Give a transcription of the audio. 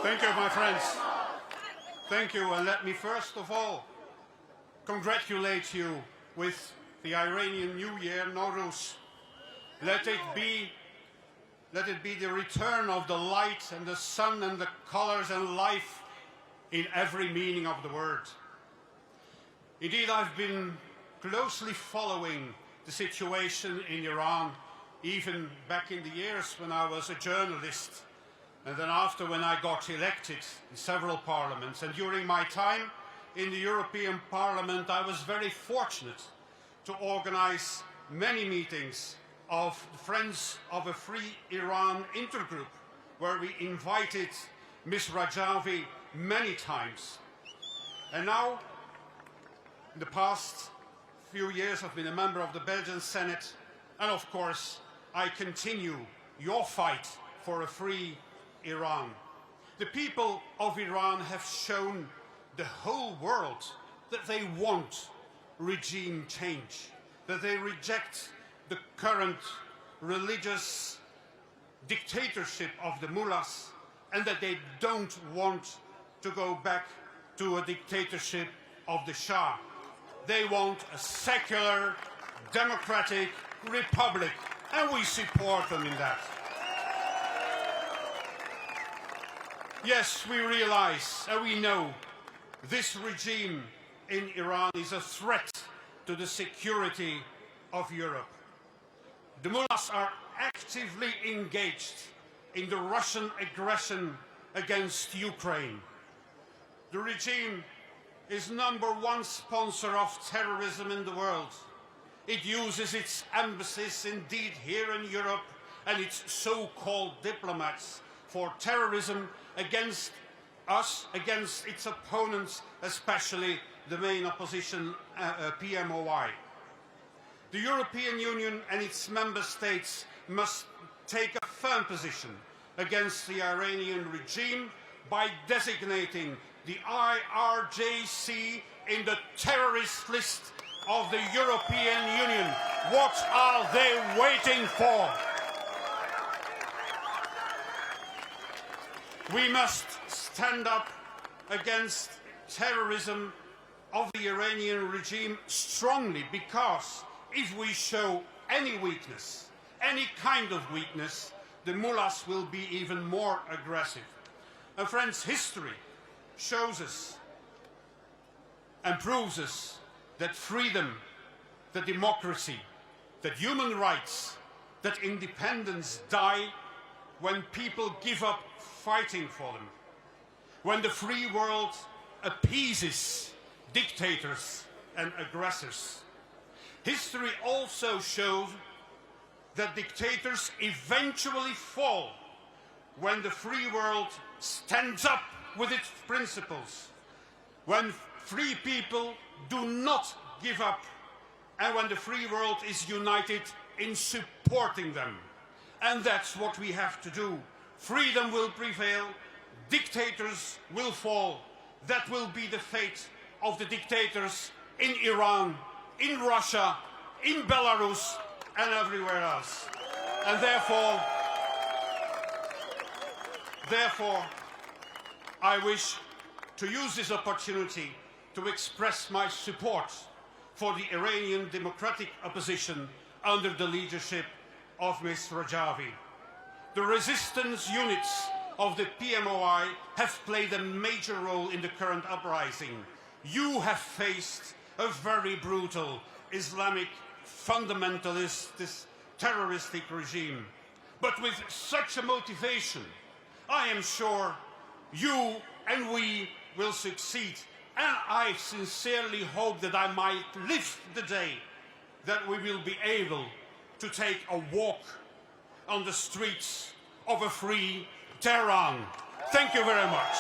Thank you, my friends. Thank you, and let me first of all congratulate you with the Iranian New Year, Nowruz. Let it be the return of the light and the sun and the colors and life in every meaning of the word. Indeed, I've been closely following the situation in Iran, even back in the years when I was a journalist, and then after when I got elected in several parliaments. And during my time in the European Parliament, I was very fortunate to organize many meetings of the Friends of a Free Iran intergroup, where we invited Ms. Rajavi many times. And now, in the past few years, I've been a member of the Belgian Senate, and of course, I continue your fight for a free Iran. The people of Iran have shown the whole world that they want regime change, that they reject the current religious dictatorship of the mullahs, and that they don't want to go back to a dictatorship of the Shah. They want a secular, democratic republic, and we support them in that. Yes, we realize and we know this regime in Iran is a threat to the security of Europe. The mullahs are actively engaged in the Russian aggression against Ukraine. The regime is #1 sponsor of terrorism in the world. It uses its embassies, indeed here in Europe, and its so-called diplomats for terrorism against us, against its opponents, especially the main opposition, PMOI. The European Union and its member states must take a firm position against the Iranian regime by designating the IRGC in the terrorist list of the European Union. What are they waiting for? We must stand up against terrorism of the Iranian regime strongly, because if we show any weakness, any kind of weakness, the mullahs will be even more aggressive. And friends, history shows us and proves us that freedom, that democracy, that human rights, that independence die when people give up fighting for them, when the free world appeases dictators and aggressors. History also shows that dictators eventually fall when the free world stands up with its principles, when free people do not give up, and when the free world is united in supporting them. And that's what we have to do. Freedom will prevail, dictators will fall. That will be the fate of the dictators in Iran, in Russia, in Belarus, and everywhere else. And therefore, I wish to use this opportunity to express my support for the Iranian democratic opposition under the leadership of Ms. Rajavi. The resistance units of the PMOI have played a major role in the current uprising. You have faced a very brutal Islamic fundamentalist, this terroristic regime. But with such a motivation, I am sure you and we will succeed. And I sincerely hope that I might live the day that we will be able to take a walk on the streets of a free Tehran. Thank you very much.